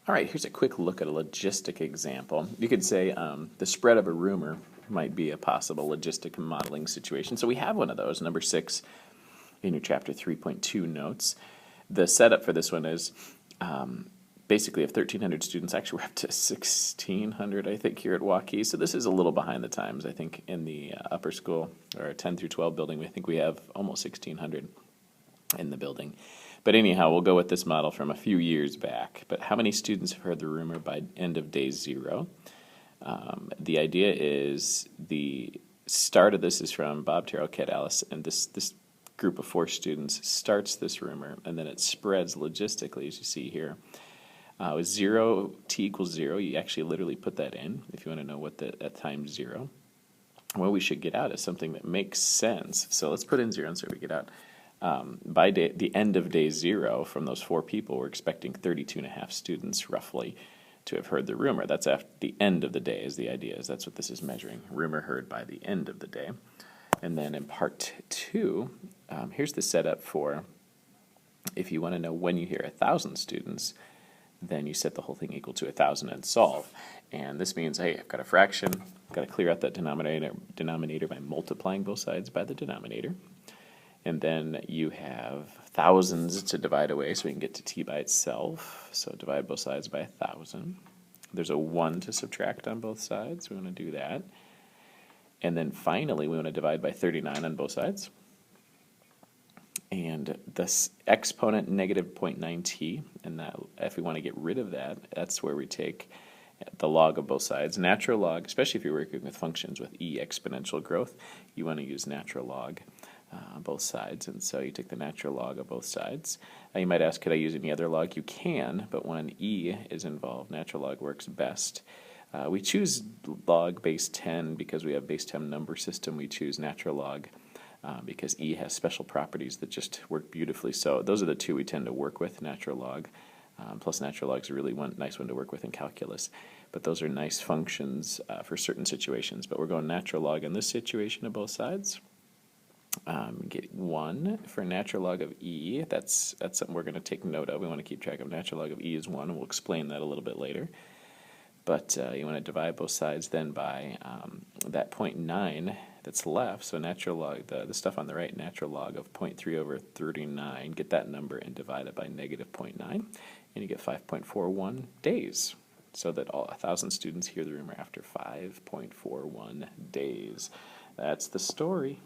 All right, here's a quick look at a logistic example. You could say the spread of a rumor might be a possible logistic modeling situation. So we have one of those, number 6 in your chapter 3.2 notes. The setup for this one is basically of 1,300 students. Actually, we're up to 1,600, I think, here at Waukee. So this is a little behind the times. I think in the upper school, or 10 through 12 building, I think we have almost 1,600 in the building. But anyhow, we'll go with this model from a few years back. But how many students have heard the rumor by end of day 0? The idea is the start of this is from Bob, Terrell, Kat, Alice, and this group of 4 students starts this rumor, and then it spreads logistically, as you see here. With 0, t equals 0, you actually literally put that in if you want to know what at times 0. What we should get out is something that makes sense. So let's put in 0 and see what we get out. By the end of day 0, from those 4 people, we're expecting 32.5 students roughly to have heard the rumor. That's after the end of the day is the idea. That's what this is measuring. Rumor heard by the end of the day. And then in part 2, here's the setup for if you want to know when you hear 1,000 students, then you set the whole thing equal to 1,000 and solve. And this means, hey, I've got a fraction, I've got to clear out that denominator by multiplying both sides by the denominator. And then you have thousands to divide away, so we can get to t by itself. So divide both sides by 1,000. There's a 1 to subtract on both sides. We want to do that. And then finally, we want to divide by 39 on both sides. And this exponent negative 0.9t, and that, if we want to get rid of that, that's where we take the log of both sides. Natural log, especially if you're working with functions with e exponential growth, you want to use natural log on both sides, and so you take the natural log of both sides. You might ask, could I use any other log? You can, but when e is involved, natural log works best. We choose log base 10 because we have base 10 number system. We choose natural log because e has special properties that just work beautifully. So those are the 2 we tend to work with, natural log. Plus natural log is a really nice one to work with in calculus. But those are nice functions for certain situations. But we're going natural log in this situation of both sides. Get 1 for natural log of e. That's something we're going to take note of. We want to keep track of natural log of e is 1, and we'll explain that a little bit later. But you want to divide both sides then by that 0.9 that's left. So natural log, the stuff on the right, natural log of 0.3 over 39, get that number and divide it by negative 0.9, and you get 5.41 days. So that 1,000 students hear the rumor after 5.41 days. That's the story.